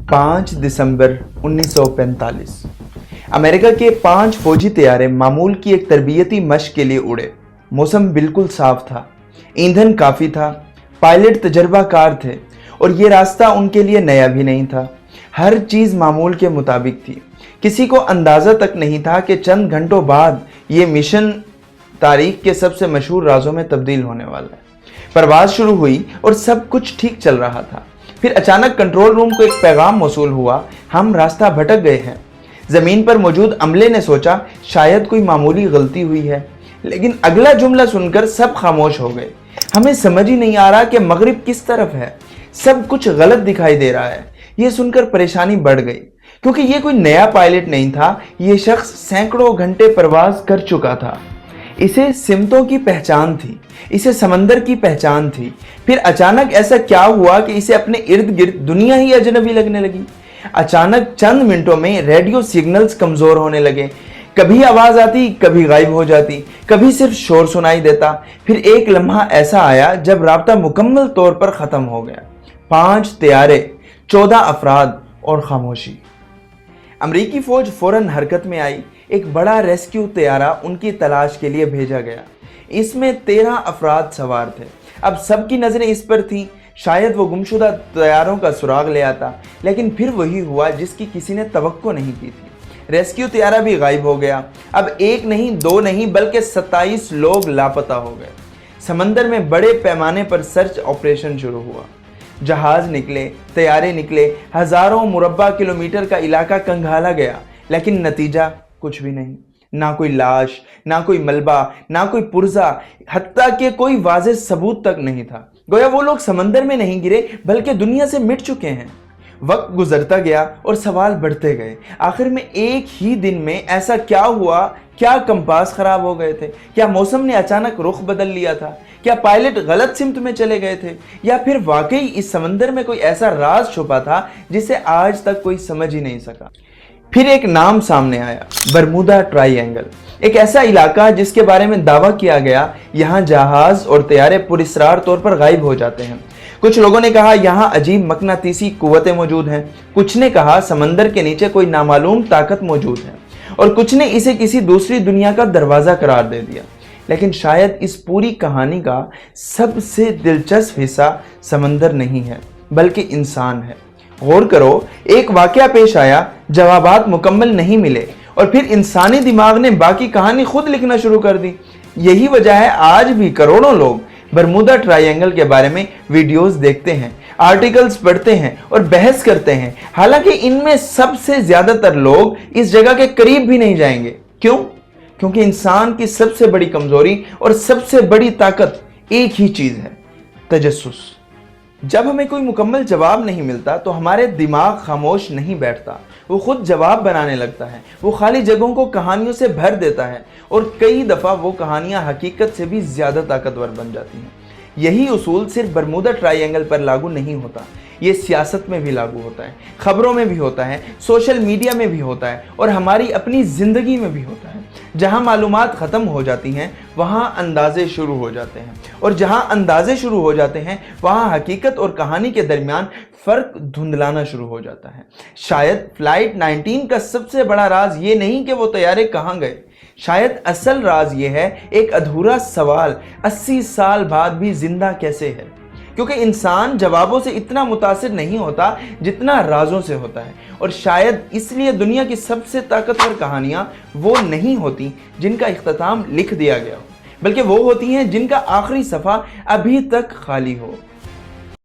5 दिसंबर 1945 America के 5 फौजी तैयारे मामूल की एक तरबियती मश्क के लिए उड़े। मौसम बिल्कुल साफ था, ईंधन काफ़ी था, पायलट तजर्बाकार थे और ये रास्ता उनके लिए नया भी नहीं था। हर चीज़ मामूल के मुताबिक थी। किसी को अंदाज़ा तक नहीं था कि चंद घंटों बाद ये मिशन तारीख के सबसे मशहूर राजों में तब्दील होने वाला है। परवाज़ शुरू हुई और सब कुछ ठीक चल रहा था। फिर अचानक कंट्रोल रूम को एक पैगाम मौसूल हुआ, हम रास्ता भटक गए हैं। ज़मीन पर मौजूद अमले ने सोचा शायद कोई मामूली गलती हुई है, लेकिन अगला जुमला सुनकर सब खामोश हो गए। हमें समझ ही नहीं आ रहा कि मगरिब किस तरफ है, सब कुछ गलत दिखाई दे रहा है। ये सुनकर परेशानी बढ़ गई, क्योंकि ये कोई नया पायलट नहीं था, ये शख्स सैकड़ों घंटे परवाज कर चुका था। इसे सिमतों की पहचान थी, इसे समंदर की पहचान थी। फिर अचानक ऐसा क्या हुआ कि इसे अपने इर्द गिर्द दुनिया ही अजनबी लगने लगी। अचानक चंद मिनटों में रेडियो सिग्नल्स कमजोर होने लगे, कभी आवाज आती, कभी गायब हो जाती, कभी सिर्फ शोर सुनाई देता। फिर एक लम्हा ऐसा आया जब राब्ता मुकम्मल तौर पर खत्म हो गया। 5 तैयारे, 14 अफराद और खामोशी। अमरीकी फौज फौरन हरकत में आई। एक बड़ा रेस्क्यू तैयारा उनकी तलाश के लिए भेजा गया। इसमें 13 अफराद सवार थे। अब सबकी नजरें इस पर थीं। शायद वो गुमशुदा तैयारों का सुराग ले आता, लेकिन फिर वही हुआ जिसकी किसी ने तवक्को नहीं की थी। रेस्क्यू तैयारा भी गायब हो गया। अब एक नहीं, दो नहीं, बल्कि 27 लोग लापता हो गए। समंदर में बड़े पैमाने पर सर्च ऑपरेशन शुरू हुआ। जहाज निकले, तैयारे निकले, हजारों मुरब्बा किलोमीटर का इलाका कंगाला गया, लेकिन नतीजा कुछ भी नहीं। ना कोई लाश, ना कोई मलबा, ना कोई पुर्जा, हत्ता कि कोई वाज़ेह सबूत तक नहीं था। गोया वो लोग समंदर में नहीं गिरे, बल्कि दुनिया से मिट चुके हैं। वक्त गुजरता गया और सवाल बढ़ते गए। आखिर में एक ही दिन में ऐसा क्या हुआ? क्या कंपास खराब हो गए थे? क्या मौसम ने अचानक रुख बदल लिया था? क्या पायलट गलत सिमत में चले गए थे? या फिर वाकई इस समंदर में कोई ऐसा राज छुपा था जिसे आज तक कोई समझ ही नहीं सका? फिर एक नाम सामने आया, बरमूदा ट्रायंगल। एक ऐसा इलाका जिसके बारे में दावा किया गया यहाँ जहाज और तैयारे पुरस्रार तौर पर गायब हो जाते हैं। कुछ लोगों ने कहा यहाँ अजीब मकनातीसी कुव्वतें मौजूद हैं, कुछ ने कहा समंदर के नीचे कोई नामालूम ताकत मौजूद है, और कुछ ने इसे किसी दूसरी दुनिया का दरवाज़ा करार दे दिया। लेकिन शायद इस पूरी कहानी का सबसे दिलचस्प हिस्सा समंदर नहीं है, बल्कि इंसान है। गौर करो, एक वाकया पेश आया, जवाबात मुकम्मल नहीं मिले, और फिर इंसानी दिमाग ने बाकी कहानी खुद लिखना शुरू कर दी। यही वजह है आज भी करोड़ों लोग बरमूदा ट्रायंगल के बारे में वीडियोस देखते हैं, आर्टिकल्स पढ़ते हैं और बहस करते हैं। हालांकि इनमें सबसे ज्यादातर लोग इस जगह के करीब भी नहीं जाएंगे। क्यों? क्योंकि इंसान की सबसे बड़ी कमजोरी और सबसे बड़ी ताकत एक ही चीज है, तजस्सुस। जब हमें कोई मुकम्मल जवाब नहीं मिलता तो हमारे दिमाग खामोश नहीं बैठता, वो खुद जवाब बनाने लगता है। वो खाली जगहों को कहानियों से भर देता है, और कई दफ़ा वो कहानियां हकीकत से भी ज़्यादा ताकतवर बन जाती हैं। यही उसूल सिर्फ बरमूदा ट्रायंगल पर लागू नहीं होता, ये सियासत में भी लागू होता है, खबरों में भी होता है, सोशल मीडिया में भी होता है, और हमारी अपनी ज़िंदगी में भी होता है। जहाँ मालूमात ख़त्म हो जाती हैं वहाँ अंदाज़े शुरू हो जाते हैं, और जहाँ अंदाज़े शुरू हो जाते हैं वहाँ हकीकत और कहानी के दरमियान फ़र्क धुंधलाना शुरू हो जाता है। शायद फ़्लाइट 19 का सबसे बड़ा राज ये नहीं कि वो तैयारे कहाँ गए, शायद असल राज ये है एक अधूरा सवाल, 80 साल बाद भी जिंदा कैसे है? क्योंकि इंसान जवाबों से इतना मुतासिर नहीं होता जितना राजों से होता है, और शायद इसलिए दुनिया की सबसे ताकतवर कहानियां वो नहीं होती जिनका इख्तिताम लिख दिया गया हो, बल्कि वो होती हैं जिनका आखिरी सफ़ा अभी तक खाली हो।